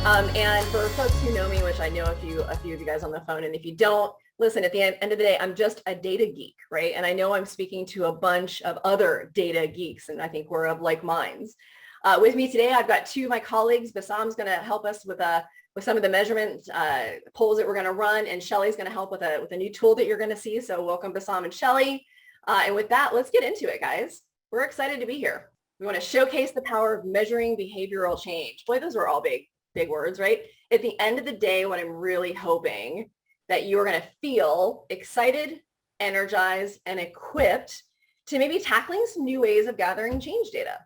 And for folks who know me, which I know a few of you guys on the phone, and if you don't, listen, at the end of the day, I'm just a data geek, right? And I know I'm speaking to a bunch of other data geeks, and I think we're of like minds. With me today, I've got two of my colleagues. Bassam's going to help us with some of the measurement polls that we're going to run, and Shelly's going to help with a new tool that you're going to see. So welcome, Bassam and Shelly. And with that, let's get into it, guys. We're excited to be here. We want to showcase the power of measuring behavioral change. Boy, those were all big words, right? At the end of the day, what I'm really hoping that you're going to feel excited, energized, and equipped to maybe tackling some new ways of gathering change data.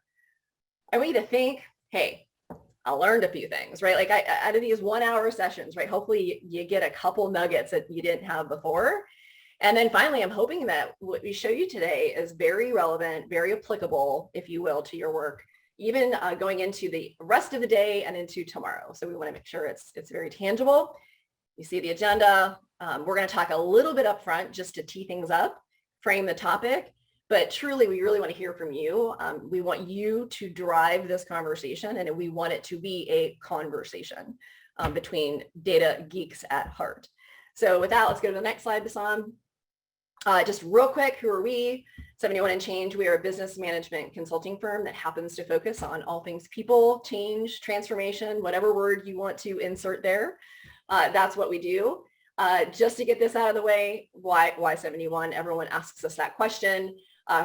I want you to think, hey, I learned a few things, right? Like out of these 1 hour sessions, right? Hopefully you get a couple nuggets that you didn't have before. And then finally, I'm hoping that what we show you today is very relevant, very applicable, if you will, to your work, even going into the rest of the day and into tomorrow. So we want to make sure it's very tangible. You see the agenda. We're going to talk a little bit up front just to tee things up, frame the topic. But truly, we really want to hear from you. We want you to drive this conversation, and we want it to be a conversation between data geeks at heart. So with that, let's go to the next slide, Bassam. Just real quick, who are we? 71 and Change. We are a business management consulting firm that happens to focus on all things people, change, transformation, whatever word you want to insert there. That's what we do. Just to get this out of the way, why 71? Everyone asks us that question.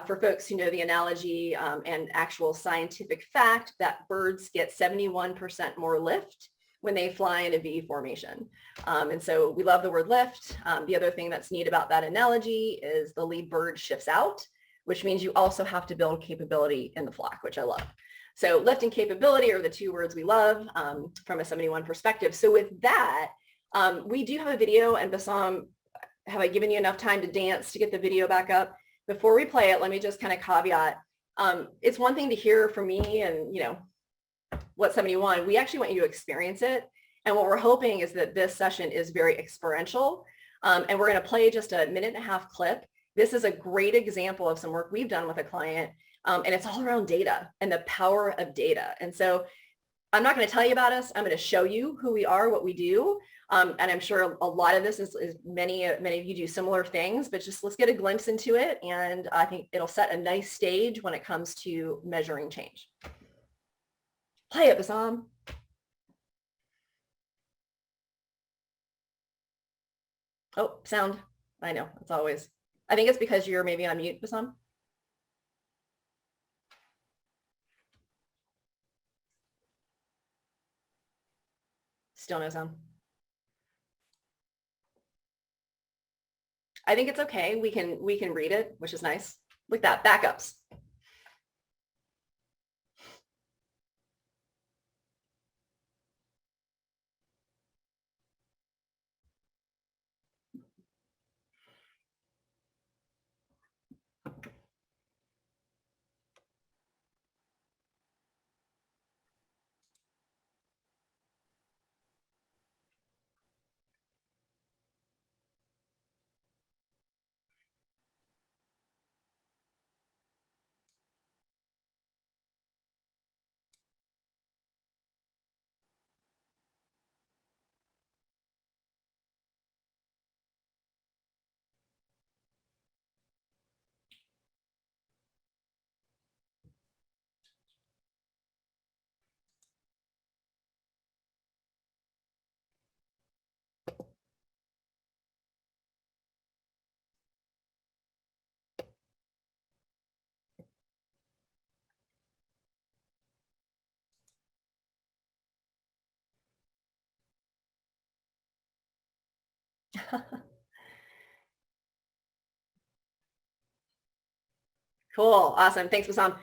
For folks who know the analogy and actual scientific fact that birds get 71% more lift when they fly in a V formation. And so we love the word lift. The other thing that's neat about that analogy is the lead bird shifts out, which means you also have to build capability in the flock, which I love. So lift and capability are the two words we love from a 71 perspective. So with that, we do have a video, and Bassam, have I given you enough time to dance to get the video back up? Before we play it, let me just kind of caveat. It's one thing to hear from me and, you know, what 71, we actually want you to experience it. And what we're hoping is that this session is very experiential. And we're going to play just a 1.5-minute clip. This is a great example of some work we've done with a client. And it's all around data and the power of data. And so I'm not going to tell you about us. I'm going to show you who we are, what we do. And I'm sure a lot of this is many of you do similar things, but just let's get a glimpse into it. And I think it'll set a nice stage when it comes to measuring change. Play it, Bassam. Oh, sound. I know, it's always. I think it's because you're maybe on mute, Bassam. Still no sound. I think it's okay. We can read it, which is nice. Look at that, backups. Cool. Awesome. Thanks, Bassam.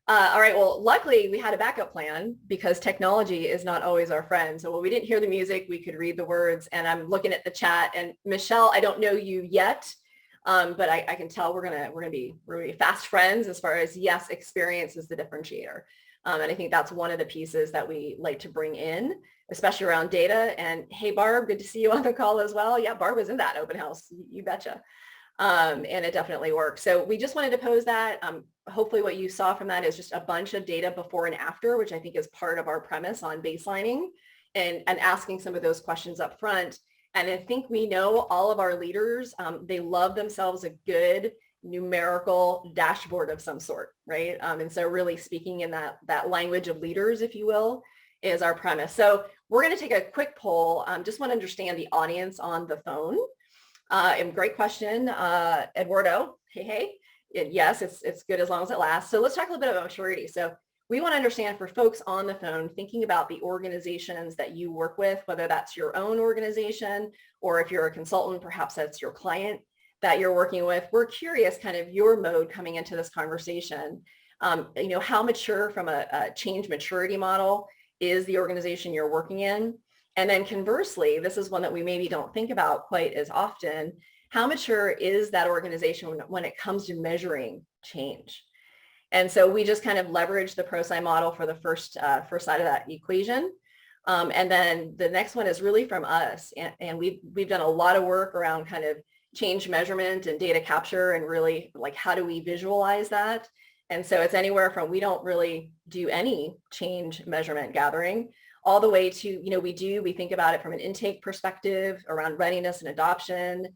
All right. Well, luckily we had a backup plan because technology is not always our friend. So when we didn't hear the music, we could read the words, and I'm looking at the chat, and Michelle, I don't know you yet, but I can tell we're gonna be fast friends as far as, yes, experience is the differentiator. And I think that's one of the pieces that we like to bring in, especially around data. And hey, Barb, good to see you on the call as well. Yeah, Barb was in that open house. You betcha. And it definitely works. So we just wanted to pose that. Hopefully what you saw from that is just a bunch of data before and after, which I think is part of our premise on baselining and asking some of those questions up front. And I think we know all of our leaders, they love themselves a good numerical dashboard of some sort, right? And so really speaking in that language of leaders, if you will, is our premise. So we're going to take a quick poll. Just want to understand the audience on the phone. And great question, Eduardo. Hey. Yes, it's good as long as it lasts. So let's talk a little bit about maturity. So we want to understand for folks on the phone, thinking about the organizations that you work with, whether that's your own organization, or if you're a consultant, perhaps that's your client that you're working with. We're curious kind of your mode coming into this conversation. How mature from a change maturity model is the organization you're working in? And then conversely, this is one that we maybe don't think about quite as often. How mature is that organization when it comes to measuring change? And so we just kind of leverage the ProSci model for the first side of that equation. And then the next one is really from us. And we've done a lot of work around kind of change measurement and data capture, and really like, how do we visualize that? And so it's anywhere from, we don't really do any change measurement gathering, all the way to, we think about it from an intake perspective around readiness and adoption.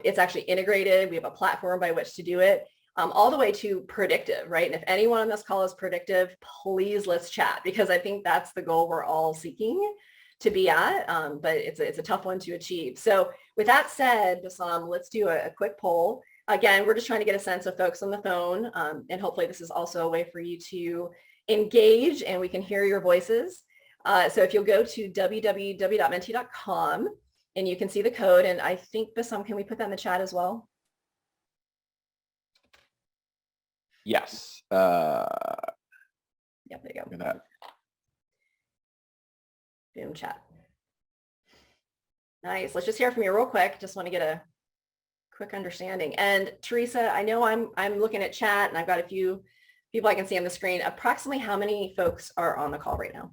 It's actually integrated. We have a platform by which to do it, all the way to predictive, right? And if anyone on this call is predictive, please let's chat, because I think that's the goal we're all seeking to be at, but it's a tough one to achieve. So with that said, Bassam, let's do a quick poll. Again, we're just trying to get a sense of folks on the phone, and hopefully this is also a way for you to engage and we can hear your voices. So if you'll go to www.menti.com and you can see the code, and I think, Bassam, can we put that in the chat as well? Yes. Yep, there you go. Look at that. Boom, chat. Nice. Let's just hear from you real quick. Just want to get a quick understanding. And Teresa, I know I'm looking at chat and I've got a few people I can see on the screen. Approximately how many folks are on the call right now?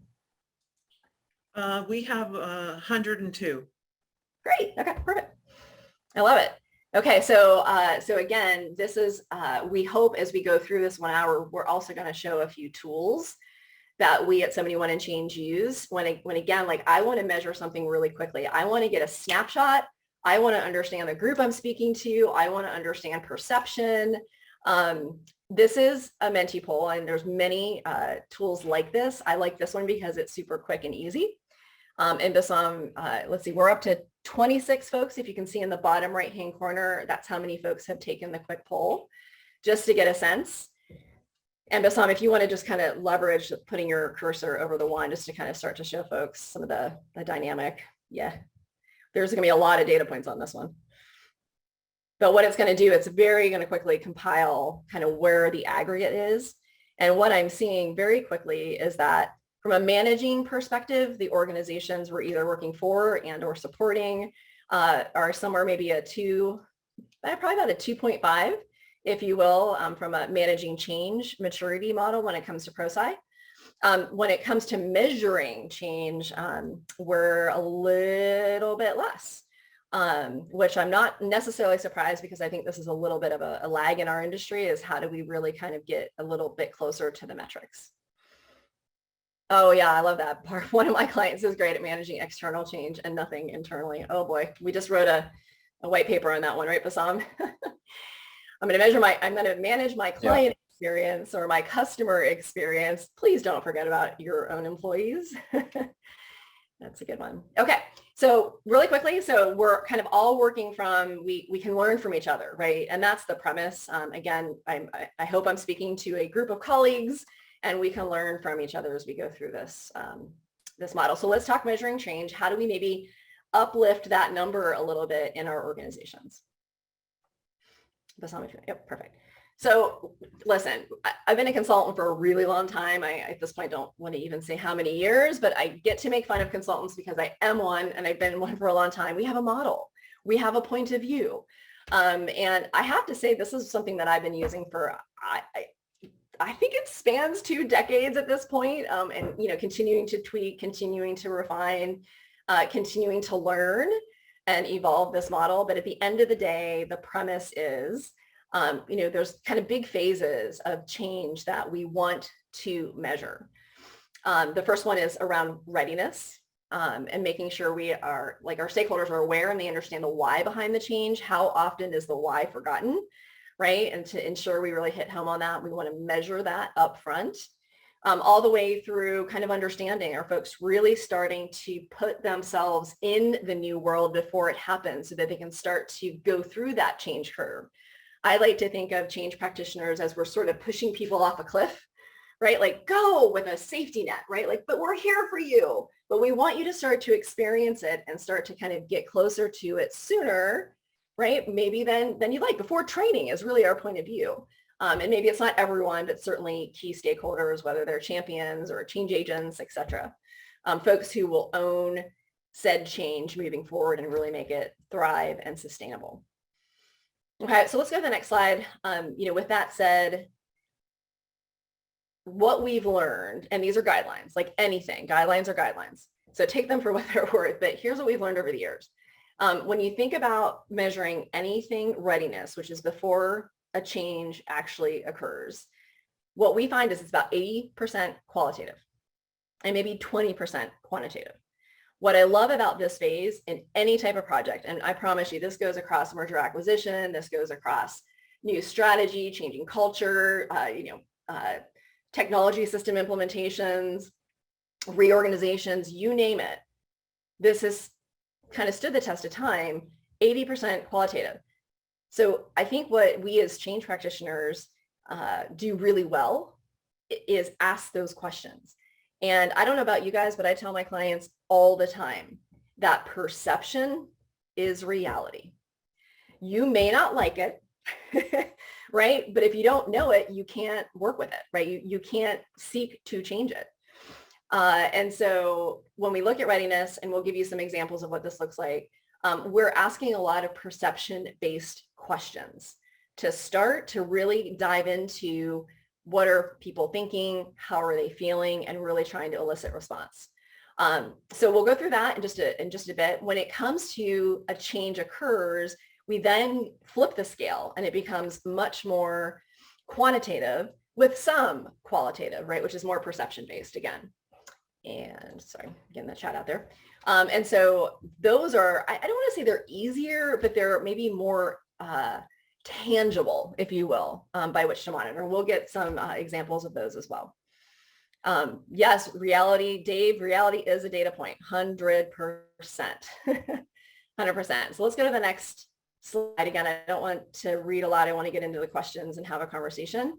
We have 102. Great. Okay, perfect. I love it. Okay, so again, this is, we hope as we go through this 1 hour, we're also going to show a few tools that we at 71 and Change use when again, like, I want to measure something really quickly. I want to get a snapshot. I want to understand the group I'm speaking to. I want to understand perception. This is a Menti poll, and there's many tools like this. I like this one because it's super quick and easy. And Bassam, let's see, we're up to 26 folks. If you can see in the bottom right-hand corner, that's how many folks have taken the quick poll, just to get a sense. And Bassam, if you want to just kind of leverage putting your cursor over the one, just to kind of start to show folks some of the dynamic. Yeah, there's going to be a lot of data points on this one. But what it's going to do, it's very going to quickly compile kind of where the aggregate is. And what I'm seeing very quickly is that from a managing perspective, the organizations we're either working for and or supporting are somewhere maybe probably about a 2.5, if you will, from a managing change maturity model when it comes to ProSci. When it comes to measuring change, we're a little bit less, which I'm not necessarily surprised, because I think this is a little bit of a lag in our industry, is how do we really kind of get a little bit closer to the metrics. Oh yeah, I love that part. One of my clients is great at managing external change and nothing internally. Oh boy, we just wrote a white paper on that one, right, Bassam? I'm going to manage my client experience or my customer experience. Please don't forget about your own employees. That's a good one. Okay, so really quickly, so we're kind of all working from, we can learn from each other, right? And that's the premise. Again, I hope I'm speaking to a group of colleagues, and we can learn from each other as we go through this, this model. So let's talk measuring change. How do we maybe uplift that number a little bit in our organizations? Yep, perfect. So listen, I've been a consultant for a really long time. I at this point don't want to even say how many years, but I get to make fun of consultants because I am one, and I've been one for a long time. We have a model. We have a point of view. And I have to say, this is something that I've been using for, I think it spans 2 decades at this point, and continuing to tweak, continuing to refine, continuing to learn and evolve this model. But at the end of the day, the premise is, there's kind of big phases of change that we want to measure. The first one is around readiness. and making sure we are, like, our stakeholders are aware and they understand the why behind the change. How often is the why forgotten, right? And to ensure we really hit home on that, we want to measure that up front. All the way through kind of understanding, are folks really starting to put themselves in the new world before it happens so that they can start to go through that change curve. I like to think of change practitioners as we're sort of pushing people off a cliff, right? Like, go with a safety net, right? Like, but we're here for you. But we want you to start to experience it and start to kind of get closer to it sooner, right? Maybe than you like. Before training is really our point of view. And maybe it's not everyone, but certainly key stakeholders, whether they're champions or change agents, et cetera. Folks who will own said change moving forward and really make it thrive and sustainable. Okay, so let's go to the next slide. With that said, what we've learned, and these are guidelines, like anything, guidelines are guidelines. So take them for what they're worth, but here's what we've learned over the years. When you think about measuring anything readiness, which is before a change actually occurs, what we find is it's about 80% qualitative and maybe 20% quantitative. What I love about this phase in any type of project, and I promise you this goes across merger acquisition, this goes across new strategy, changing culture, technology system implementations, reorganizations, you name it. This has kind of stood the test of time, 80% qualitative. So I think what we as change practitioners do really well is ask those questions. And I don't know about you guys, but I tell my clients all the time that perception is reality. You may not like it, right? But if you don't know it, you can't work with it, right? You can't seek to change it. And so when we look at readiness, and we'll give you some examples of what this looks like, we're asking a lot of perception-based questions to start to really dive into what are people thinking, how are they feeling, and really trying to elicit response. So we'll go through that in just a bit. When it comes to a change occurs, we then flip the scale and it becomes much more quantitative with some qualitative, right, which is more perception-based again. And sorry, getting the chat out there. And so those are, I don't want to say they're easier, but they're maybe more tangible, if you will, by which to monitor. We'll get some examples of those as well. Yes, reality, Dave, reality is a data point, 100%. 100%. So let's go to the next slide. Again, I don't want to read a lot. I want to get into the questions and have a conversation.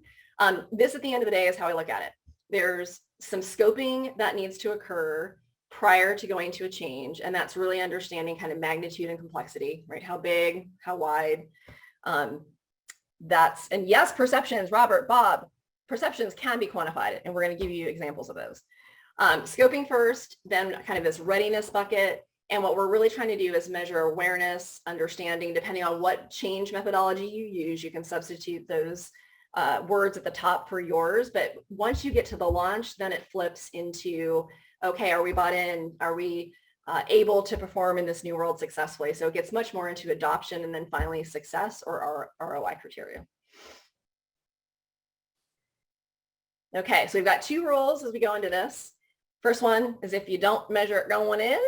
This at the end of the day is how I look at it. There's some scoping that needs to occur prior to going to a change. And that's really understanding kind of magnitude and complexity, right? How big, how wide. And yes, perceptions, Robert, Bob, perceptions can be quantified, and we're going to give you examples of those. Scoping first, then kind of this readiness bucket. And what we're really trying to do is measure awareness, understanding, depending on what change methodology you use. You can substitute those words at the top for yours. But once you get to the launch, then it flips into, okay, are we bought in? Are we able to perform in this new world successfully? So it gets much more into adoption and then finally success or ROI criteria. Okay, so we've got two rules as we go into this. First one is if you don't measure it going in,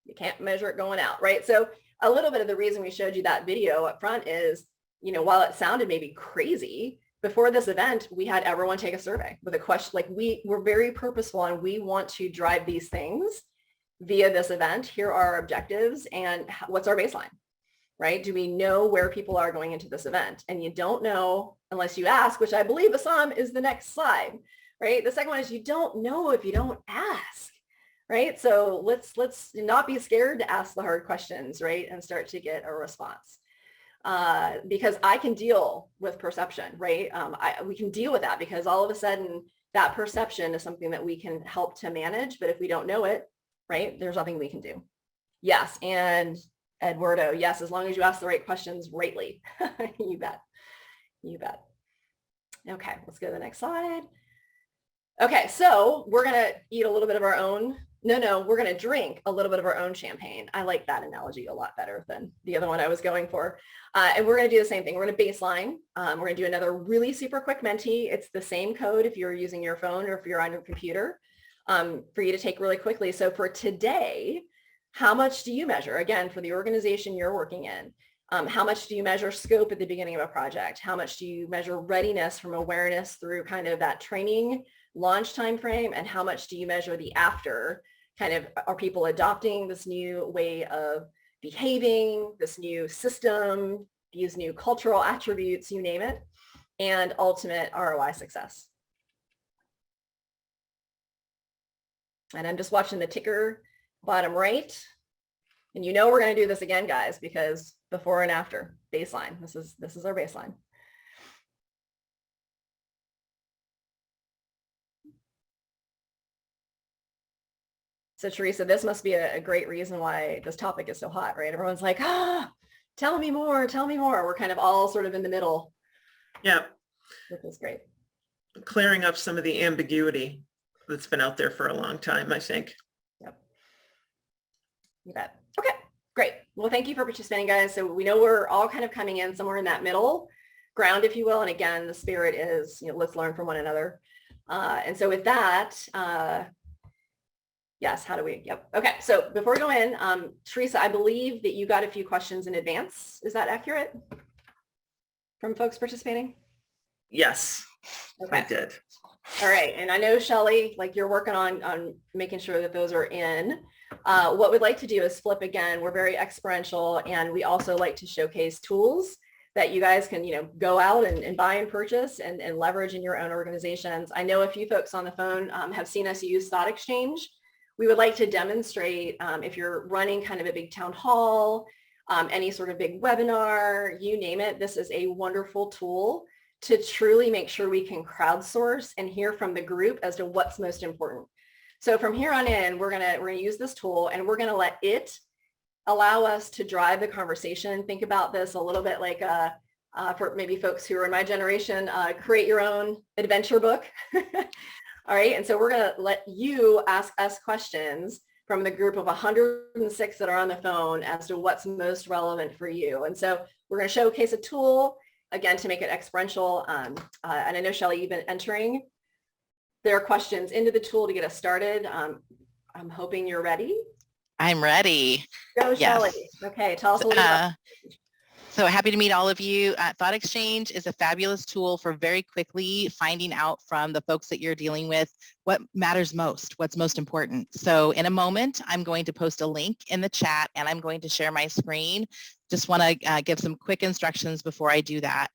you can't measure it going out, right? So a little bit of the reason we showed you that video up front is, while it sounded maybe crazy, before this event, we had everyone take a survey with a question. Like, we're very purposeful and we want to drive these things via this event. Here are our objectives and what's our baseline, right? Do we know where people are going into this event? And you don't know unless you ask, which I believe, Assam, is the next slide, right? The second one is you don't know if you don't ask, right? So let's not be scared to ask the hard questions, right? And start to get a response. Because I can deal with perception, right? We can deal with that because all of a sudden that perception is something that we can help to manage. But if we don't know it, right, there's nothing we can do. Yes, and Eduardo, yes, as long as you ask the right questions rightly. You bet. You bet. Okay, let's go to the next slide. Okay, so we're going to eat a little bit of our own. No, we're going to drink a little bit of our own champagne. I like that analogy a lot better than the other one I was going for. And we're going to do the same thing. We're going to baseline. We're going to do another really super quick Menti. It's the same code if you're using your phone or if you're on your computer. for you to take really quickly. So for today, how much do you measure? Again, for the organization you're working in, how much do you measure scope at the beginning of a project? How much do you measure readiness from awareness through kind of that training launch time frame? And how much do you measure the after? Kind of, are people adopting this new way of behaving, this new system, these new cultural attributes, you name it, and ultimate ROI success? And I'm just watching the ticker bottom right. And you know we're going to do this again, guys, because before and after baseline. This is our baseline. So Teresa, this must be a great reason why this topic is so hot, right? Everyone's like, tell me more, tell me more. We're kind of all sort of in the middle. Yeah. Which is great. Clearing up some of the ambiguity that's been out there for a long time, I think. Yep. You bet. Okay, great. Well, thank you for participating, guys. So we know we're all kind of coming in somewhere in that middle ground, if you will. And again, the spirit is, let's learn from one another. And so with that, yes, how do we, yep. Okay, so before we go in, Teresa, I believe that you got a few questions in advance. Is that accurate from folks participating? Yes, okay. I did. All right, and I know, Shelly, like you're working on making sure that those are in. What we'd like to do is flip again. We're very experiential, and we also like to showcase tools that you guys can, go out and buy and purchase and leverage in your own organizations. I know a few folks on the phone have seen us use Thought Exchange. We would like to demonstrate if you're running kind of a big town hall, any sort of big webinar, you name it, this is a wonderful tool to truly make sure we can crowdsource and hear from the group as to what's most important. So from here on in, we're gonna use this tool and we're gonna let it allow us to drive the conversation. Think about this a little bit like for maybe folks who are in my generation, create your own adventure book. All right, and so we're gonna let you ask us questions from the group of 106 that are on the phone as to what's most relevant for you. And so we're gonna showcase a tool, again, to make it experiential. And I know, Shelly, you've been entering their questions into the tool to get us started. I'm hoping you're ready. I'm ready. Go, Yes. Shelly. Okay, tell us a little about So happy to meet all of you. Thought Exchange is a fabulous tool for very quickly finding out from the folks that you're dealing with what matters most, what's most important. So in a moment, I'm going to post a link in the chat and I'm going to share my screen. Just want to give some quick instructions before I do that.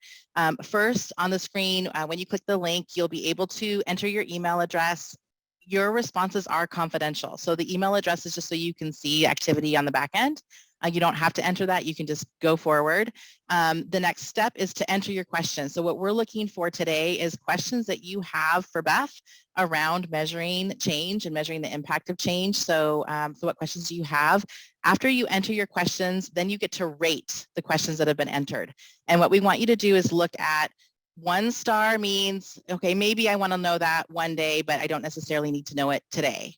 First, on the screen, when you click the link, you'll be able to enter your email address. Your responses are confidential. So the email address is just so you can see activity on the back end. You don't have to enter that. You can just go forward. The next step is to enter your questions. So what we're looking for today is questions that you have for Beth around measuring change and measuring the impact of change. So, so what questions do you have? After you enter your questions, then you get to rate the questions that have been entered. And what we want you to do is look at 1 star means, okay, maybe I want to know that one day, but I don't necessarily need to know it today.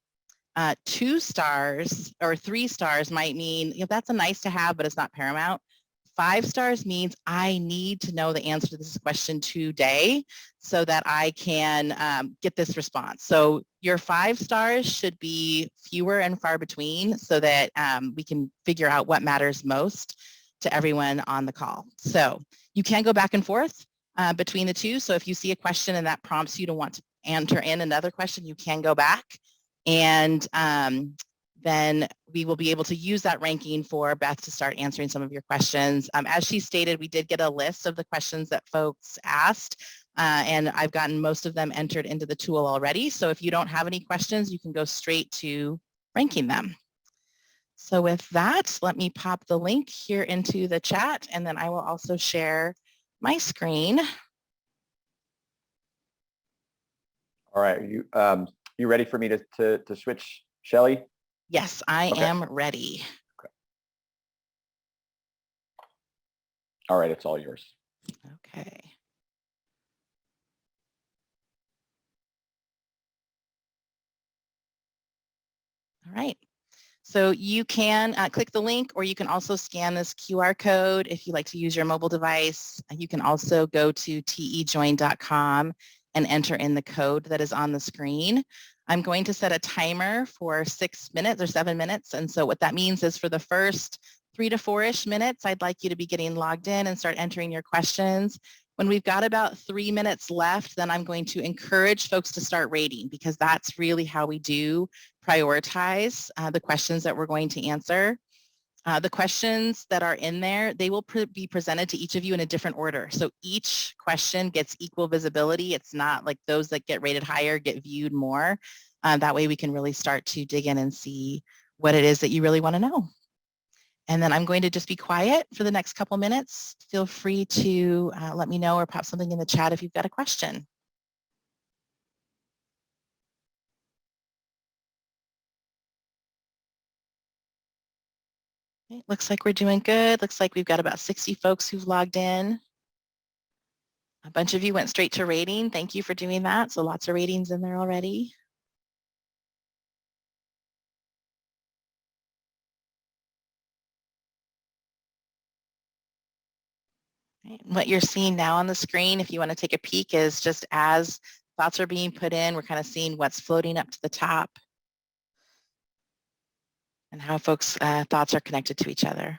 2 stars or 3 stars might mean, that's a nice to have, but it's not paramount. 5 stars means I need to know the answer to this question today so that I can get this response. So your 5 stars should be fewer and far between so that we can figure out what matters most to everyone on the call. So you can go back and forth between the two. So if you see a question and that prompts you to want to enter in another question, you can go back. And then we will be able to use that ranking for Beth to start answering some of your questions. As she stated, we did get a list of the questions that folks asked, and I've gotten most of them entered into the tool already. So if you don't have any questions, you can go straight to ranking them. So with that, let me pop the link here into the chat, and then I will also share my screen. All right, you ready for me to switch, Shelly? Yes, I Okay. am ready. Okay. All right, it's all yours. Okay. All right. So you can click the link, or you can also scan this QR code if you like to use your mobile device. You can also go to tejoin.com and enter in the code that is on the screen. I'm going to set a timer for 6 minutes or 7 minutes. And so what that means is for the first 3 to 4-ish minutes, I'd like you to be getting logged in and start entering your questions. When we've got about 3 minutes left, then I'm going to encourage folks to start rating, because that's really how we do prioritize the questions that we're going to answer. The questions that are in there, they will be presented to each of you in a different order. So each question gets equal visibility. It's not like those that get rated higher get viewed more. That way we can really start to dig in and see what it is that you really want to know. And then I'm going to just be quiet for the next couple minutes. Feel free to let me know or pop something in the chat if you've got a question. Okay, looks like we're doing good. Looks like we've got about 60 folks who've logged in. A bunch of you went straight to rating. Thank you for doing that. So lots of ratings in there already. What you're seeing now on the screen, if you want to take a peek, is just as thoughts are being put in, we're kind of seeing what's floating up to the top and how folks' thoughts are connected to each other.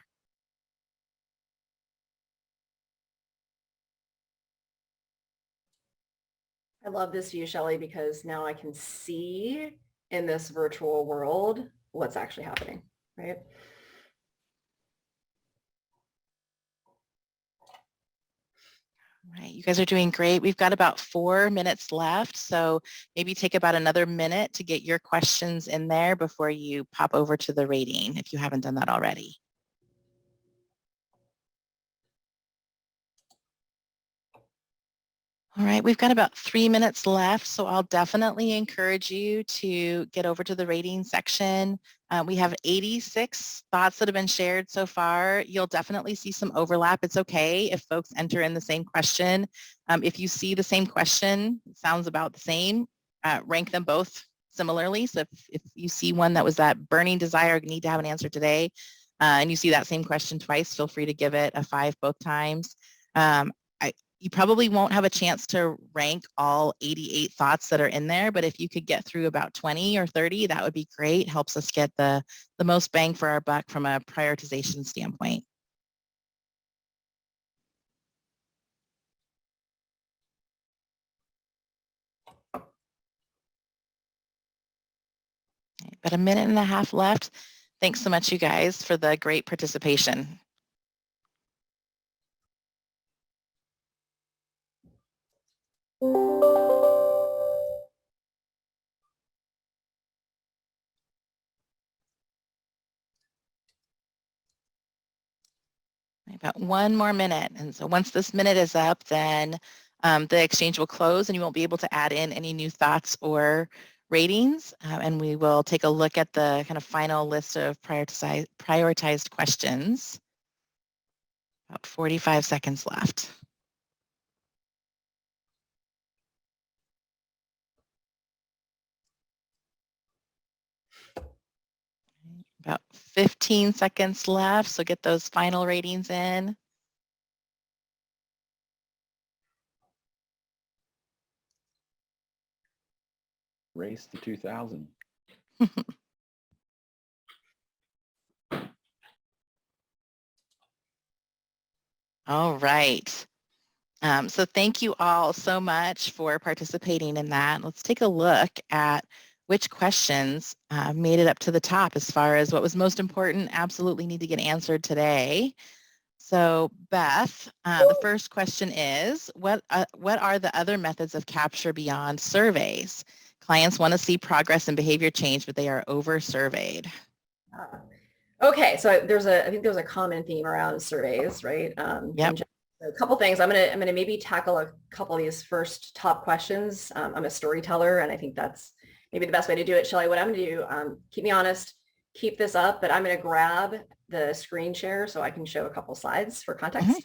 I love this view, Shelley, because now I can see in this virtual world what's actually happening, right? Right, you guys are doing great. We've got about 4 minutes left, so maybe take about another minute to get your questions in there before you pop over to the rating if you haven't done that already. All right, we've got about 3 minutes left, so I'll definitely encourage you to get over to the rating section. We have 86 thoughts that have been shared so far. You'll definitely see some overlap. It's okay if folks enter in the same question. If you see the same question, it sounds about the same, rank them both similarly. So if you see one that was that burning desire, need to have an answer today, and you see that same question twice, feel free to give it a 5 both times. You probably won't have a chance to rank all 88 thoughts that are in there, but if you could get through about 20 or 30, that would be great. Helps us get the most bang for our buck from a prioritization standpoint. About a minute and a half left. Thanks so much, you guys, for the great participation. About 1 more minute. And so once this minute is up, then the exchange will close and you won't be able to add in any new thoughts or ratings. And we will take a look at the kind of final list of prioritized questions. About 45 seconds left. About 15 seconds left, so get those final ratings in. Race to 2000. All right. So thank you all so much for participating in that. Let's take a look at which questions made it up to the top as far as what was most important, absolutely need to get answered today. So Beth, the first question is, what are the other methods of capture beyond surveys? Clients want to see progress and behavior change, but they are over-surveyed. Okay, so I think there's a common theme around surveys, right? Yep. A couple things. I'm gonna maybe tackle a couple of these first top questions. I'm a storyteller, and I think that's maybe the best way to do it. Shelley, what I'm gonna do, keep me honest, keep this up, but I'm gonna grab the screen share so I can show a couple slides for context. Mm-hmm.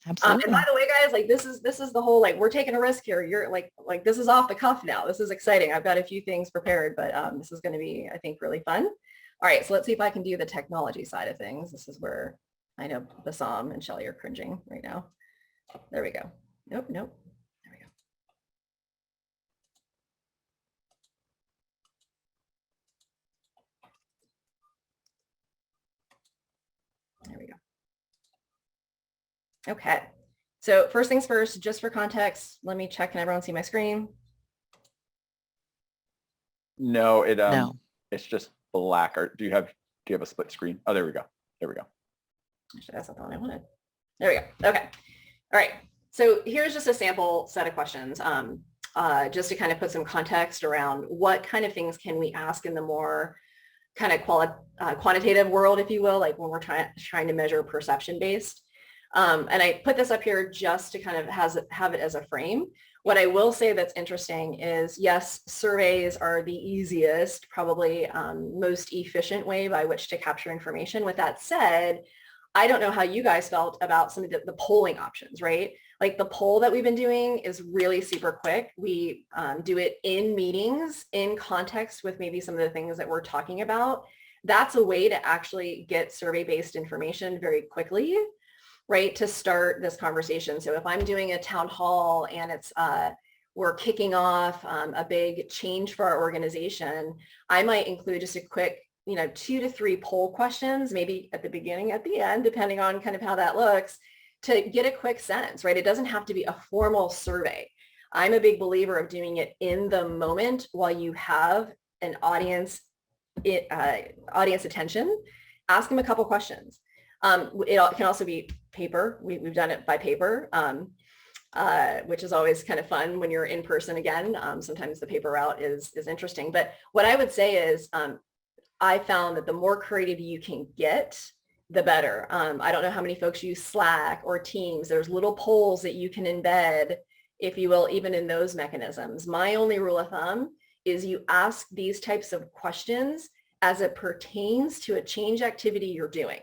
Absolutely. And by the way, guys, like this is the whole, like, we're taking a risk here. You're like this is off the cuff now. This is exciting. I've got a few things prepared, but this is going to be, I think, really fun. All right, so let's see if I can do the technology side of things. This is where I know Bassam and Shelley are cringing right now. There we go. Nope. There we go. Okay. So first things first, just for context, let me check. Can everyone see my screen? No, No. it's just black. Or do you have a split screen? Oh, there we go. There we go. Actually, that's not the one I wanted. There we go. Okay. All right. So here's just a sample set of questions, just to kind of put some context around what kind of things can we ask in the more kind of quantitative world, if you will, like when we're trying to measure perception based. And I put this up here just to kind of have it as a frame. What I will say that's interesting is, yes, surveys are the easiest, probably most efficient way by which to capture information. With that said, I don't know how you guys felt about some of the polling options, right? Like the poll that we've been doing is really super quick. We do it in meetings, in context with maybe some of the things that we're talking about. That's a way to actually get survey-based information very quickly, right, to start this conversation. So if I'm doing a town hall and it's we're kicking off a big change for our organization, I might include just a quick 2 to 3 poll questions, maybe at the beginning, at the end, depending on kind of how that looks, to get a quick sense, right? It doesn't have to be a formal survey. I'm a big believer of doing it in the moment while you have an audience attention. Ask them a couple questions. It can also be paper. We've done it by paper, which is always kind of fun when you're in person again. Sometimes the paper route is interesting. But what I would say is I found that the more creative you can get, the better. I don't know how many folks use Slack or Teams. There's little polls that you can embed, if you will, even in those mechanisms. My only rule of thumb is you ask these types of questions as it pertains to a change activity you're doing,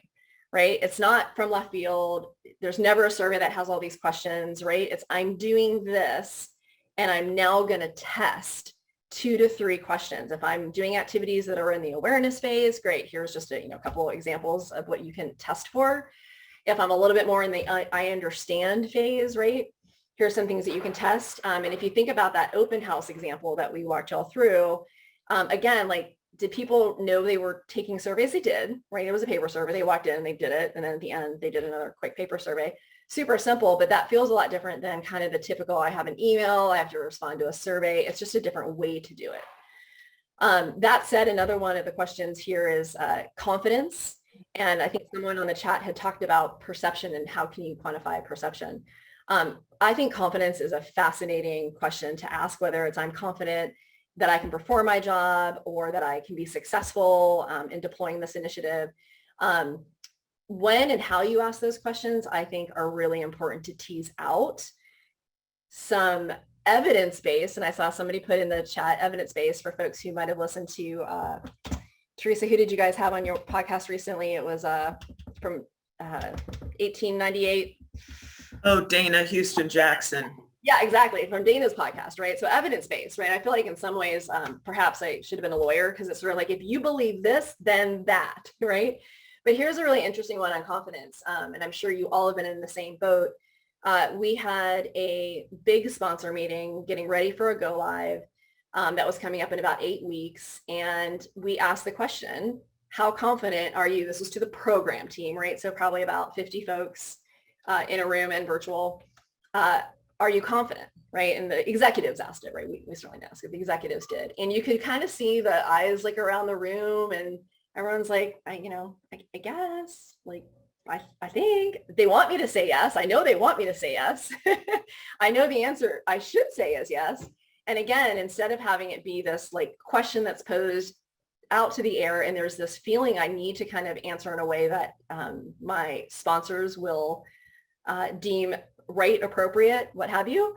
right? It's not from left field. There's never a survey that has all these questions, right? It's I'm doing this and I'm now going to test 2 to 3 questions. If I'm doing activities that are in the awareness phase, great. Here's just a couple of examples of what you can test for. If I'm a little bit more in the I understand phase, right? Here's some things that you can test. And if you think about that open house example that we walked y'all through, again, like, did people know they were taking surveys? They did, right? It was a paper survey. They walked in, they did it. And then at the end, they did another quick paper survey. Super simple, but that feels a lot different than kind of the typical, I have an email, I have to respond to a survey. It's just a different way to do it. That said, another one of the questions here is confidence. And I think someone on the chat had talked about perception and how can you quantify perception. I think confidence is a fascinating question to ask, whether it's I'm confident that I can perform my job or that I can be successful in deploying this initiative. When and how you ask those questions, I think, are really important to tease out. Some evidence-based, and I saw somebody put in the chat, evidence-based for folks who might have listened to, Teresa, who did you guys have on your podcast recently? It was from 1898. Oh, Dana Houston Jackson. Yeah, exactly. From Dana's podcast, right? So evidence-based, right? I feel like in some ways, perhaps I should have been a lawyer because it's sort of like, if you believe this, then that, right? But here's a really interesting one on confidence. And I'm sure you all have been in the same boat. We had a big sponsor meeting getting ready for a go live that was coming up in about 8 weeks. And we asked the question, how confident are you? This was to the program team, right? So probably about 50 folks in a room and virtual. Are you confident, right? And the executives asked it, right? We certainly didn't ask it, the executives did. And you could kind of see the eyes like around the room and everyone's like, I guess, like, I think they want me to say yes. I know they want me to say yes. I know the answer I should say is yes. And again, instead of having it be this like question that's posed out to the air and there's this feeling I need to kind of answer in a way that my sponsors will deem right, appropriate, what have you,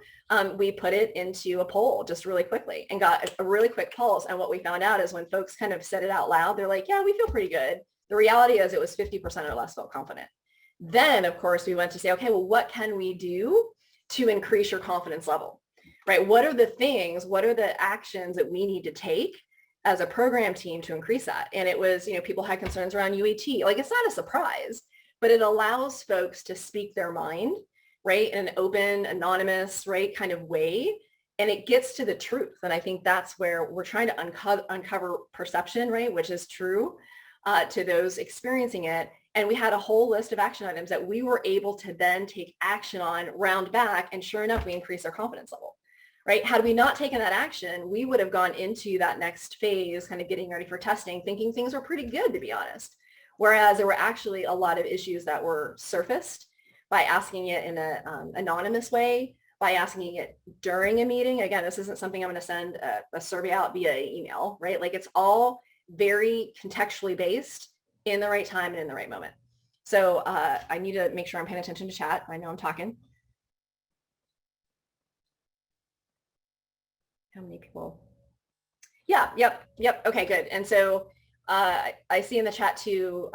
we put it into a poll just really quickly and got a really quick pulse. And what we found out is when folks kind of said it out loud, they're like, yeah, we feel pretty good. The reality is it was 50% or less felt confident. Then, of course, we went to say, okay, well, what can we do to increase your confidence level, right? What are the things, what are the actions that we need to take as a program team to increase that? And it was, people had concerns around UAT. Like, it's not a surprise, but it allows folks to speak their mind, right, in an open, anonymous, right, kind of way, and it gets to the truth. And I think that's where we're trying to uncover perception, right, which is true. to those experiencing it. And we had a whole list of action items that we were able to then take action on, round back, and sure enough, we increased our confidence level, right? Had we not taken that action, we would have gone into that next phase, kind of getting ready for testing, thinking things were pretty good, to be honest. Whereas there were actually a lot of issues that were surfaced by asking it in an anonymous way, by asking it during a meeting. Again, this isn't something I'm going to send a survey out via email, right? Like it's all very contextually based in the right time and in the right moment. So I need to make sure I'm paying attention to chat. I know I'm talking. How many people? Yeah, yep. Okay, good. And so I see in the chat too,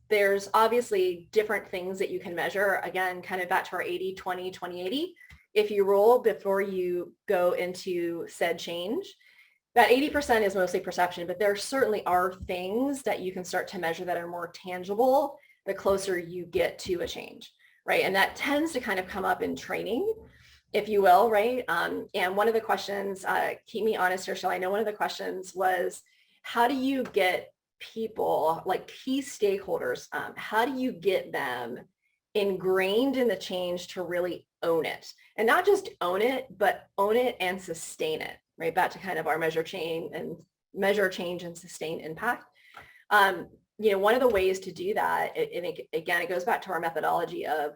there's obviously different things that you can measure. Again, kind of back to our 80, 20, 20, 80. If you roll before you go into said change, that 80% is mostly perception, but there certainly are things that you can start to measure that are more tangible the closer you get to a change, right? And that tends to kind of come up in training, if you will, right? And one of the questions, keep me honest here, Shelley, I know one of the questions was, how do you get people, like key stakeholders, how do you get them ingrained in the change to really own it? And not just own it, but own it and sustain it, right? Back to kind of our measure change and sustain impact. One of the ways to do that, and again, it goes back to our methodology of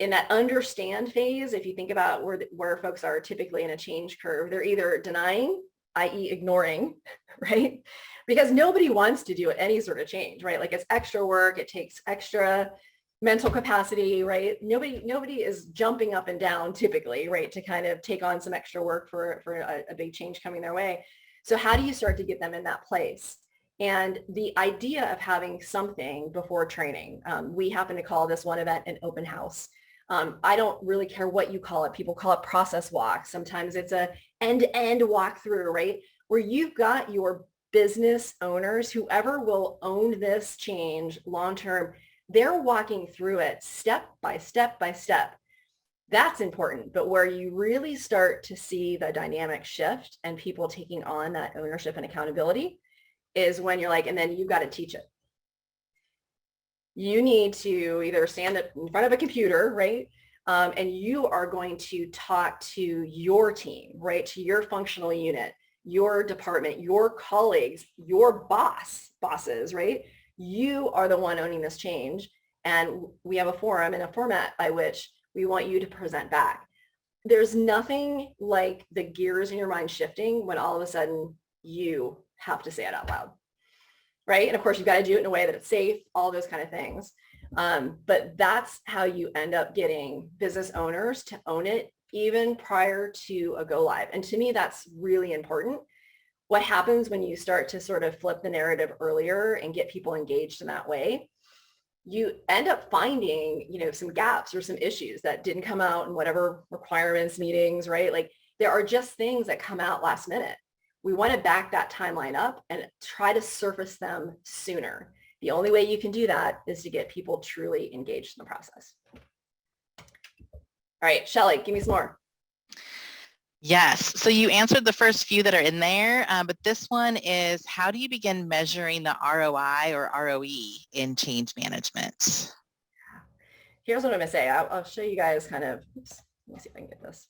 in that understand phase. If you think about where folks are typically in a change curve, they're either denying, i.e. ignoring, right? Because nobody wants to do any sort of change, right? Like it's extra work, it takes extra mental capacity, right? Nobody is jumping up and down typically, right? To kind of take on some extra work for a big change coming their way. So how do you start to get them in that place? And the idea of having something before training, we happen to call this one event an open house. I don't really care what you call it. People call it process walk. Sometimes it's a end-to-end walkthrough, right? Where you've got your business owners, whoever will own this change long-term, they're walking through it step by step by step. That's important. But where you really start to see the dynamic shift and people taking on that ownership and accountability is when you're like, and then you've got to teach it. You need to either stand in front of a computer, right? And you are going to talk to your team, right? To your functional unit, your department, your colleagues, your bosses, right? You are the one owning this change. And we have a forum and a format by which we want you to present back. There's nothing like the gears in your mind shifting when all of a sudden you have to say it out loud, right? And of course, you've got to do it in a way that it's safe, all those kind of things. But that's how you end up getting business owners to own it even prior to a go live. And to me, that's really important. What happens when you start to sort of flip the narrative earlier and get people engaged in that way, you end up finding, some gaps or some issues that didn't come out in whatever requirements meetings, right? Like there are just things that come out last minute. We want to back that timeline up and try to surface them sooner. The only way you can do that is to get people truly engaged in the process. All right, Shelley, give me some more. Yes. So you answered the first few that are in there, but this one is, how do you begin measuring the ROI or ROE in change management? Here's what I'm going to say. I'll show you guys kind of, oops, let me see if I can get this.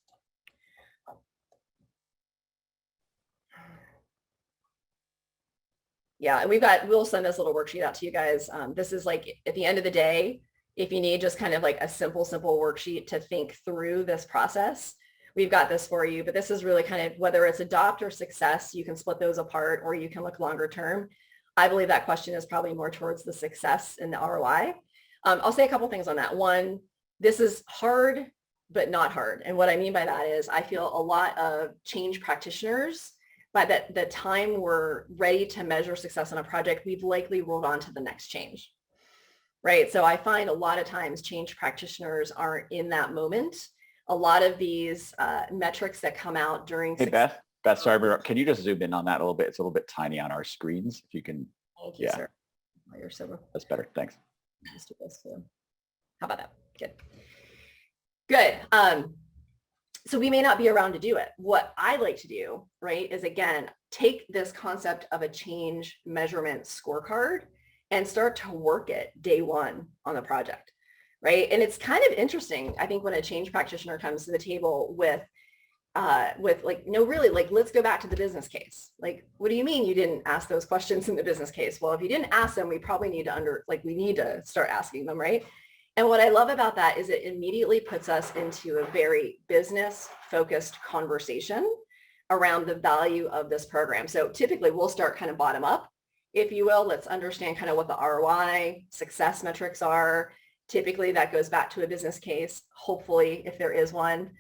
Yeah, and we'll send this little worksheet out to you guys. This is like at the end of the day, if you need just kind of like a simple worksheet to think through this process, we've got this for you. But this is really kind of whether it's adopt or success, you can split those apart or you can look longer term. I believe that question is probably more towards the success and the ROI. I'll say a couple things on that. One, this is hard, but not hard. And what I mean by that is I feel a lot of change practitioners, by the time we're ready to measure success on a project, we've likely rolled on to the next change, right? So I find a lot of times change practitioners aren't in that moment. A lot of these metrics that come out during Hey, Beth, sorry, can you just zoom in on that a little bit? It's a little bit tiny on our screens. If you can. Thank you, sir. Oh, you're so. That's better. Thanks. Let's do this too. How about that? Good. So we may not be around to do it. What I like to do, right, is again, take this concept of a change measurement scorecard and start to work it day one on the project, right? And it's kind of interesting, I think, when a change practitioner comes to the table with like, no, really, like, let's go back to the business case. Like, what do you mean you didn't ask those questions in the business case? Well, if you didn't ask them, we probably need to we need to start asking them, right? And what I love about that is it immediately puts us into a very business focused conversation around the value of this program. So typically we'll start kind of bottom up, if you will. Let's understand kind of what the ROI success metrics are. Typically that goes back to a business case, hopefully, if there is one.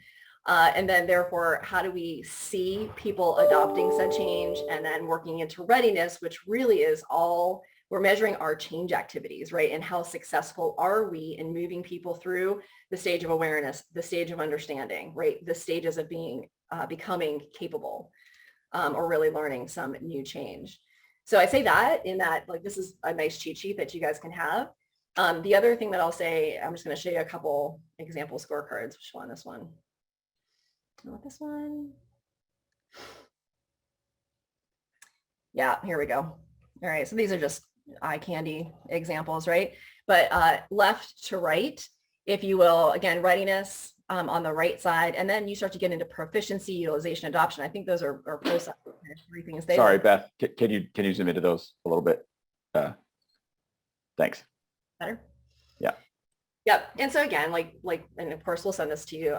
And then therefore, how do we see people adopting said change and then working into readiness, which really is all, we're measuring our change activities, right? And how successful are we in moving people through the stage of awareness, the stage of understanding, right? The stages of being, becoming capable, or really learning some new change. So I say that in that, like, this is a nice cheat sheet that you guys can have. The other thing that I'll say, I'm just going to show you a couple example scorecards. Which one? This one. Not this one. Yeah, here we go. All right, so these are just eye candy examples, right? But left to right, if you will, again, readiness on the right side, and then you start to get into proficiency, utilization, adoption. I think those are three things. Sorry, Beth, can you zoom into those a little bit? Thanks. Better? Yeah. Yep. And so again, like, and of course we'll send this to you,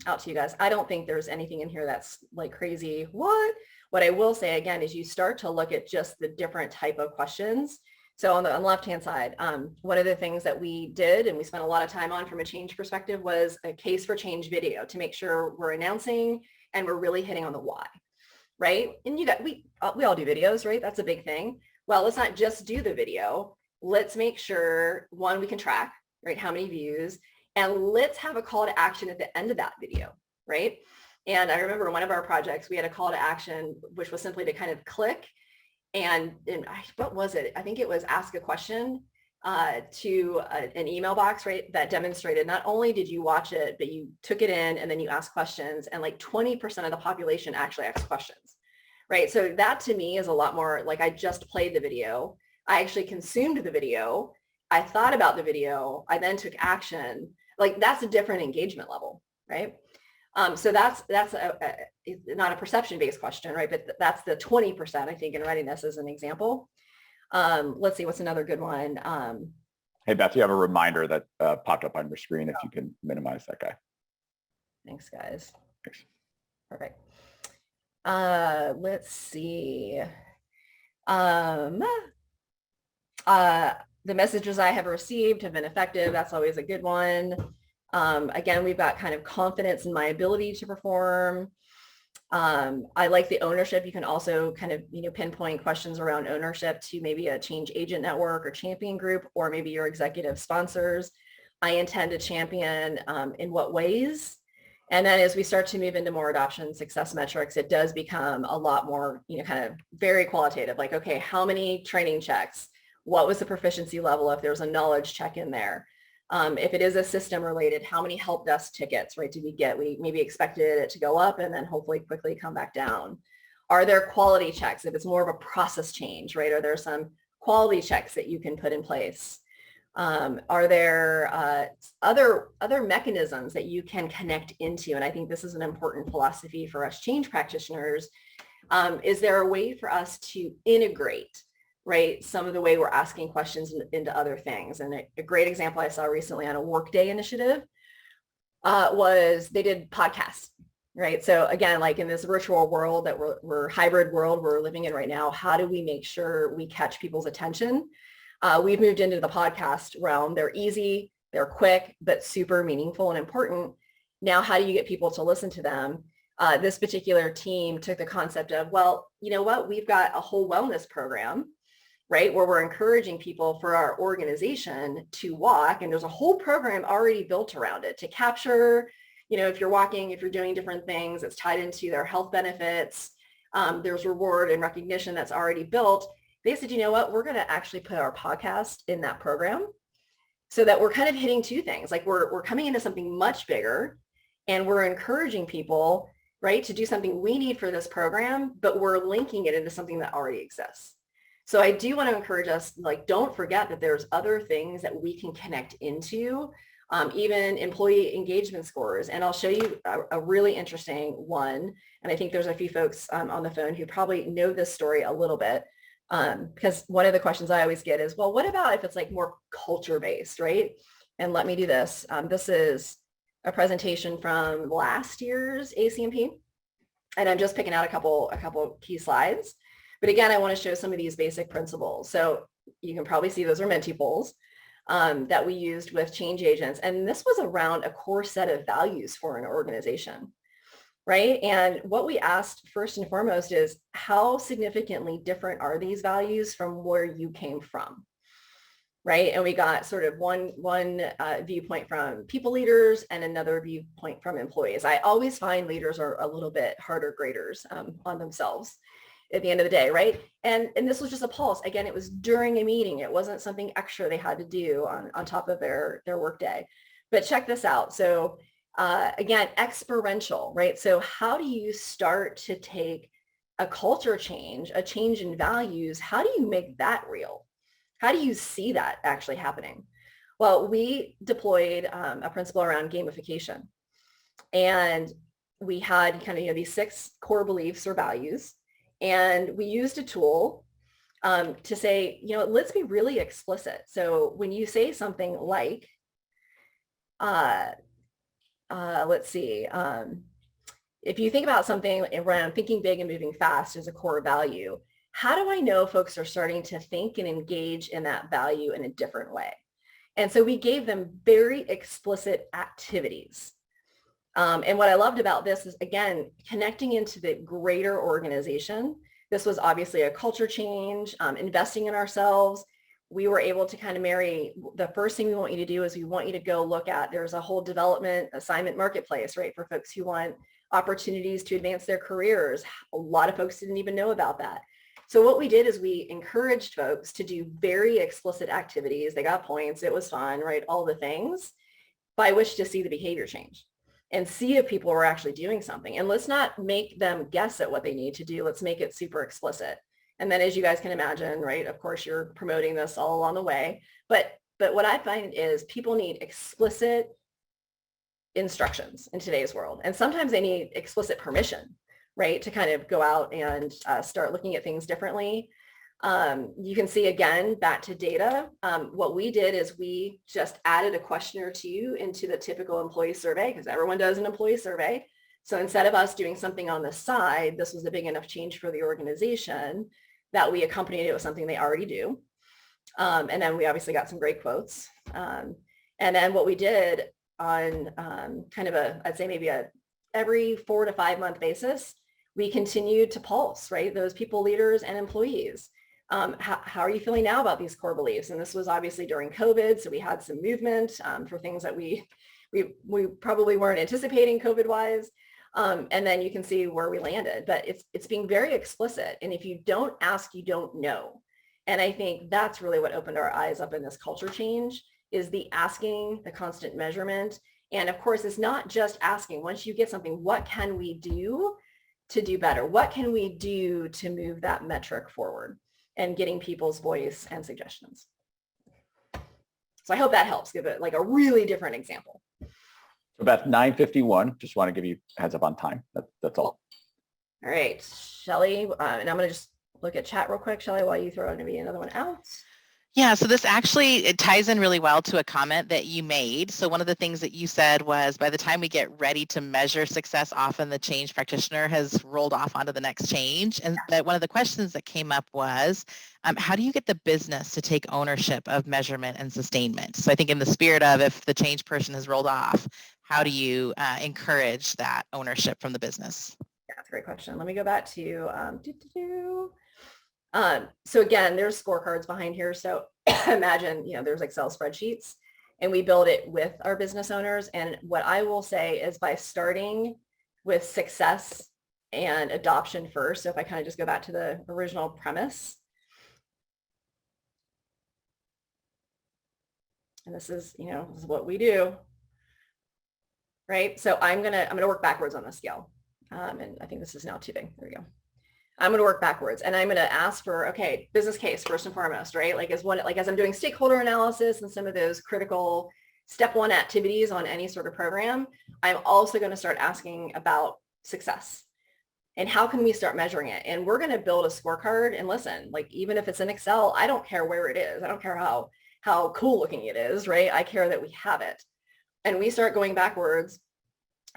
out to you guys. I don't think there's anything in here that's like crazy. What I will say again is you start to look at just the different type of questions. So on the left-hand side, one of the things that we did and we spent a lot of time on from a change perspective was a case for change video to make sure we're announcing and we're really hitting on the why, right? And we all do videos, right? That's a big thing. Well, let's not just do the video. Let's make sure, one, we can track, right? How many views, and let's have a call to action at the end of that video, right? And I remember one of our projects, we had a call to action, which was simply to kind of click and what was it? I think it was ask a question to an email box, right? That demonstrated not only did you watch it, but you took it in and then you asked questions, and like 20% of the population actually asked questions, right? So that to me is a lot more like I just played the video. I actually consumed the video. I thought about the video. I then took action. Like that's a different engagement level, right? So that's not a perception-based question, right? But that's the 20%, I think, in readiness as an example. Let's see, what's another good one? Hey, Beth, you have a reminder that popped up on your screen if you can minimize that guy. Thanks, guys. Thanks. Perfect. Let's see. The messages I have received have been effective. That's always a good one. Again, we've got kind of confidence in my ability to perform. I like the ownership. You can also kind of, pinpoint questions around ownership to maybe a change agent network or champion group, or maybe your executive sponsors. I intend to champion in what ways. And then as we start to move into more adoption success metrics, it does become a lot more, kind of very qualitative, like, okay, how many training checks? What was the proficiency level if there's a knowledge check in there? If it is a system related, how many help desk tickets, right, did we get? We maybe expected it to go up and then hopefully quickly come back down. Are there quality checks? If it's more of a process change, right? Are there some quality checks that you can put in place? Are there other mechanisms that you can connect into? And I think this is an important philosophy for us change practitioners. Is there a way for us to integrate, right, some of the way we're asking questions into other things? And a great example I saw recently on a Workday initiative was they did podcasts, right? So again, like in this virtual world that we're hybrid world we're living in right now, how do we make sure we catch people's attention? We've moved into the podcast realm. They're easy, they're quick, but super meaningful and important. Now, how do you get people to listen to them? This particular team took the concept of, well, you know what? We've got a whole wellness program, right, where we're encouraging people for our organization to walk. And there's a whole program already built around it to capture, if you're walking, if you're doing different things, it's tied into their health benefits. There's reward and recognition that's already built. They said, you know what, we're going to actually put our podcast in that program so that we're kind of hitting two things. Like we're coming into something much bigger and we're encouraging people, right, to do something we need for this program, but we're linking it into something that already exists. So I do want to encourage us, like, don't forget that there's other things that we can connect into, even employee engagement scores. And I'll show you a really interesting one. And I think there's a few folks on the phone who probably know this story a little bit. Because one of the questions I always get is, well, what about if it's like more culture based, right? And let me do this. This is a presentation from last year's ACMP. And I'm just picking out a couple key slides. But again, I want to show some of these basic principles. So you can probably see those are Mentipols that we used with change agents. And this was around a core set of values for an organization, right? And what we asked first and foremost is, how significantly different are these values from where you came from, right? And we got sort of one viewpoint from people leaders and another viewpoint from employees. I always find leaders are a little bit harder graders on themselves at the end of the day, right? And this was just a pulse. Again, it was during a meeting. It wasn't something extra they had to do on top of their work day. But check this out. So again, experiential, right? So how do you start to take a culture change, a change in values? How do you make that real? How do you see that actually happening? Well, we deployed a principle around gamification. And we had kind of, these 6 core beliefs or values. And we used a tool to say, let's be really explicit. So when you say something like, let's see, if you think about something around thinking big and moving fast as a core value, how do I know folks are starting to think and engage in that value in a different way? And so we gave them very explicit activities. And what I loved about this is, again, connecting into the greater organization. This was obviously a culture change, investing in ourselves. We were able to kind of marry, the first thing we want you to do is we want you to go look at, there's a whole development assignment marketplace, right? For folks who want opportunities to advance their careers. A lot of folks didn't even know about that. So what we did is we encouraged folks to do very explicit activities. They got points. It was fun, right? All the things by which to see the behavior change and see if people were actually doing something. And let's not make them guess at what they need to do. Let's make it super explicit. And then, as you guys can imagine, right, of course, you're promoting this all along the way. But what I find is people need explicit instructions in today's world. And sometimes they need explicit permission, right, to kind of go out and start looking at things differently. You can see, again, back to data. What we did is we just added a question or two into the typical employee survey, because everyone does an employee survey. So instead of us doing something on the side, this was a big enough change for the organization that we accompanied it with something they already do. And then we obviously got some great quotes. And then what we did on kind of I'd say maybe every 4 to 5 month basis, we continued to pulse, right? Those people leaders and employees. How are you feeling now about these core beliefs? And this was obviously during COVID. So we had some movement for things that we probably weren't anticipating COVID wise. And then you can see where we landed, but it's being very explicit. And if you don't ask, you don't know. And I think that's really what opened our eyes up in this culture change, is the asking, the constant measurement. And of course, it's not just asking. Once you get something, what can we do to do better? What can we do to move that metric forward? And getting people's voice and suggestions. So I hope that helps give it like a really different example. About 9:51, just want to give you a heads up on time. That's all. All right, Shelly, and I'm going to just look at chat real quick, Shelly, while you throw maybe another one out. Yeah, so this actually, it ties in really well to a comment that you made. So one of the things that you said was, by the time we get ready to measure success, often the change practitioner has rolled off onto the next change. And that one of the questions that came up was, how do you get the business to take ownership of measurement and sustainment? So I think in the spirit of, if the change person has rolled off, how do you encourage that ownership from the business? Yeah, that's a great question. Let me go back to so again, there's scorecards behind here. So imagine, there's Excel spreadsheets, and we build it with our business owners. And what I will say is, by starting with success and adoption first. So if I kind of just go back to the original premise, and this is what we do, right? So I'm gonna work backwards on the scale. And I think this is now too big. There we go. I'm going to work backwards and I'm going to ask for, okay, business case first and foremost, right? Like as I'm doing stakeholder analysis and some of those critical step one activities on any sort of program, I'm also going to start asking about success and how can we start measuring it? And we're going to build a scorecard. And listen, like even if it's in Excel, I don't care where it is. I don't care how cool looking it is, right? I care that we have it. And we start going backwards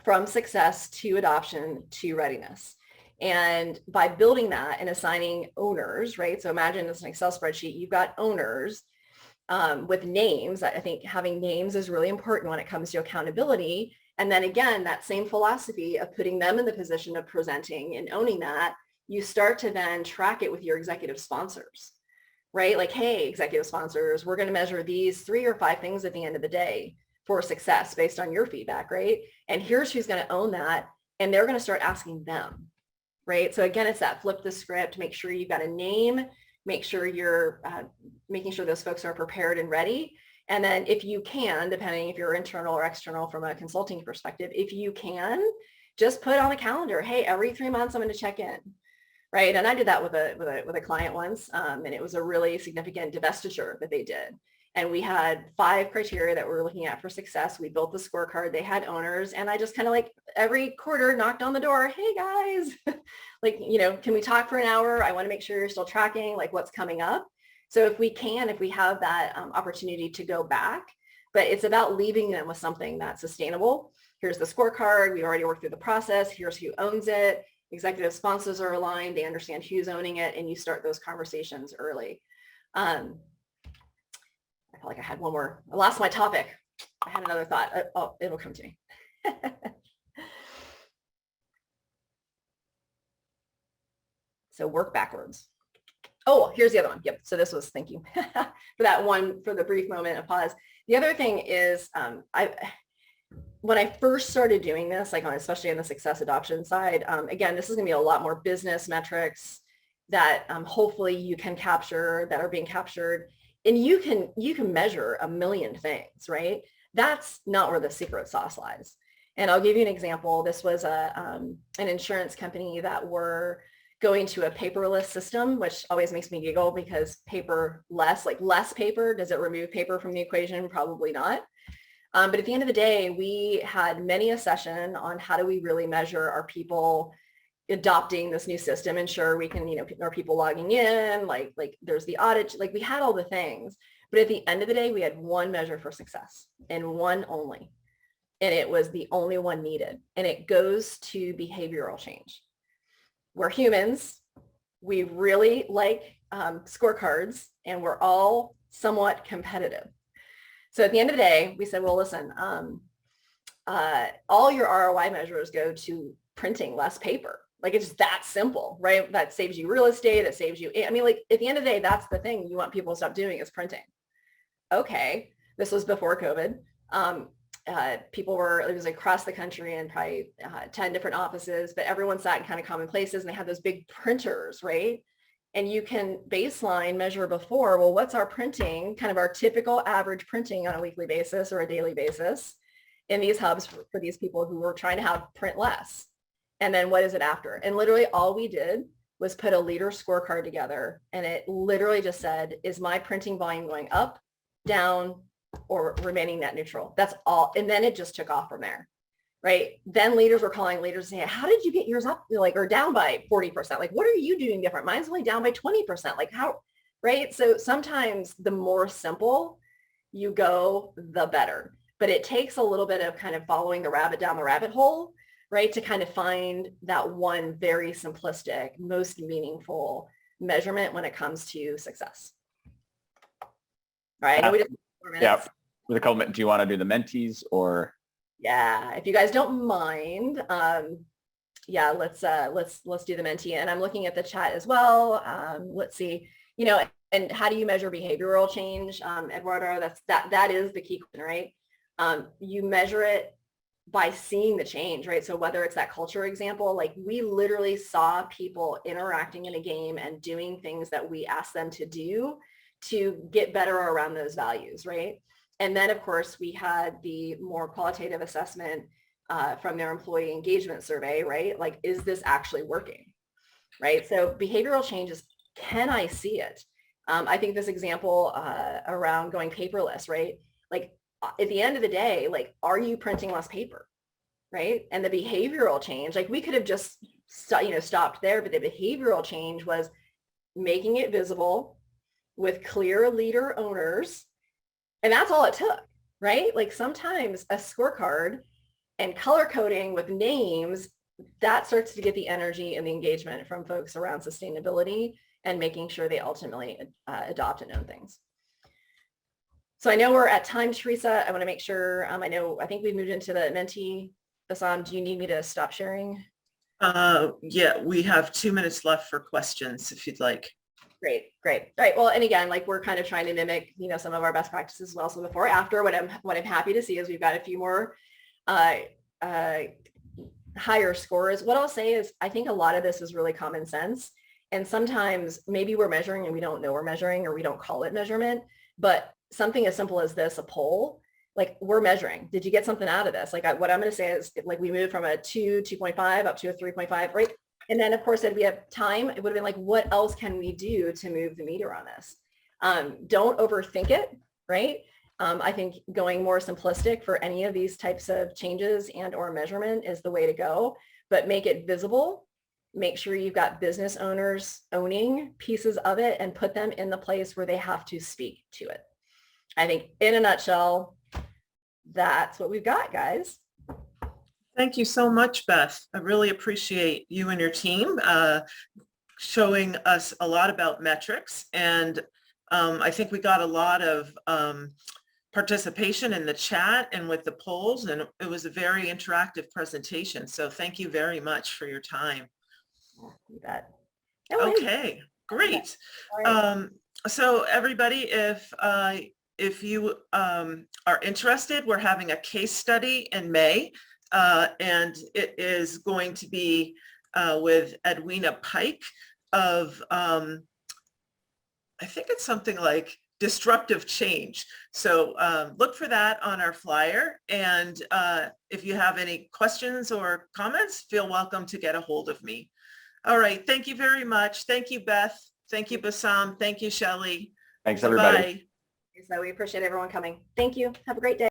from success to adoption to readiness. And by building that and assigning owners, right? So imagine it's an Excel spreadsheet, you've got owners with names. I think having names is really important when it comes to accountability. And then again, that same philosophy of putting them in the position of presenting and owning that, you start to then track it with your executive sponsors, right? Like, hey, executive sponsors, we're going to measure these 3 or 5 things at the end of the day for success based on your feedback, right? And here's who's going to own that. And they're going to start asking them, right? So again, it's that flip the script, make sure you've got a name, make sure you're making sure those folks are prepared and ready. And then if you can, depending if you're internal or external from a consulting perspective, if you can, just put on a calendar, hey, every 3 months I'm going to check in, right? And I did that with a client once, and it was a really significant divestiture that they did. And we had 5 criteria that we were looking at for success. We built the scorecard. They had owners. And I just kind of like every quarter knocked on the door. Hey, guys, like, can we talk for an hour? I want to make sure you're still tracking like what's coming up. So if we have that opportunity to go back, but it's about leaving them with something that's sustainable. Here's the scorecard. We already worked through the process. Here's who owns it. Executive sponsors are aligned. They understand who's owning it. And you start those conversations early. I felt like I had one more. I lost my topic. I had another thought. Oh, it'll come to me. So work backwards. Oh, here's the other one. Yep. So this was, thank you for that one, for the brief moment of pause. The other thing is when I first started doing this, like especially on the success adoption side, again, this is going to be a lot more business metrics that hopefully you can capture, that are being captured. And you can measure a million things, right? That's not where the secret sauce lies. And I'll give you an example. This was an insurance company that were going to a paperless system, which always makes me giggle because paperless, like less paper, does it remove paper from the equation? Probably not. But at the end of the day, we had many a session on how do we really measure our people adopting this new system, ensure we can, are people logging in, like there's the audit, like we had all the things, but at the end of the day, we had one measure for success and one only, and it was the only one needed. And it goes to behavioral change. We're humans. We really like scorecards, and we're all somewhat competitive. So at the end of the day, we said, well, listen, all your ROI measures go to printing less paper. Like it's that simple, right? That saves you real estate. That saves you, I mean, like at the end of the day, that's the thing you want people to stop doing is printing. Okay. This was before COVID. It was across the country in probably 10 different offices, but everyone sat in kind of common places and they had those big printers, right? And you can baseline measure before, well, what's our printing, kind of our typical average printing on a weekly basis or a daily basis in these hubs for these people who were trying to have print less. And then what is it after? And literally all we did was put a leader scorecard together. And it literally just said, is my printing volume going up, down, or remaining net neutral? That's all. And then it just took off from there, right? Then leaders were calling leaders saying, how did you get yours up, like, or down by 40%? Like, what are you doing different? Mine's only down by 20%. Like how, right? So sometimes the more simple you go, the better. But it takes a little bit of kind of following the rabbit down the rabbit hole, right? To kind of find that one very simplistic, most meaningful measurement when it comes to success. All right. We just 4 minutes. Yeah. With a couple minutes, do you want to do the mentees or? Yeah, if you guys don't mind, yeah, let's do the mentee. And I'm looking at the chat as well. Let's see, and how do you measure behavioral change, Eduardo? That is the key question, right? You measure it by seeing the change, right? So whether it's that culture example, like we literally saw people interacting in a game and doing things that we asked them to do to get better around those values, right? And then of course we had the more qualitative assessment from their employee engagement survey, right? Like, is this actually working? right? So behavioral change is, can I see it? I think this example around going paperless, right? Like at the end of the day, like, are you printing less paper, right? And the behavioral change, like we could have just stopped there, but the behavioral change was making it visible with clear leader owners. And that's all it took, right? Like sometimes a scorecard and color coding with names, that starts to get the energy and the engagement from folks around sustainability and making sure they ultimately adopt and own things. So I know we're at time, Teresa. I want to make sure, I think we've moved into the Menti. Bassam, do you need me to stop sharing? Yeah, we have 2 minutes left for questions if you'd like. Great. All right. Well, and again, like we're kind of trying to mimic, some of our best practices as well. So before, after, what I'm happy to see is we've got a few more higher scores. What I'll say is I think a lot of this is really common sense. And sometimes maybe we're measuring and we don't know we're measuring, or we don't call it measurement, but something as simple as this, a poll, like we're measuring. Did you get something out of this? Like what I'm going to say is like we moved from a 2.5 up to a 3.5, right? And then of course, if we have time, it would have been like, what else can we do to move the meter on this? Don't overthink it, right? I think going more simplistic for any of these types of changes and or measurement is the way to go, but make it visible. Make sure you've got business owners owning pieces of it and put them in the place where they have to speak to it. I think in a nutshell, that's what we've got, guys. Thank you so much, Beth. I really appreciate you and your team showing us a lot about metrics. And I think we got a lot of participation in the chat and with the polls, and it was a very interactive presentation. So thank you very much for your time. You bet. Okay, great. Right. So everybody, if you are interested, we're having a case study in May, and it is going to be with Edwina Pike of, I think it's something like disruptive change. So look for that on our flyer. And if you have any questions or comments, feel welcome to get a hold of me. All right. Thank you very much. Thank you, Beth. Thank you, Bassam. Thank you, Shelley. Thanks, everybody. Bye. So we appreciate everyone coming. Thank you. Have a great day.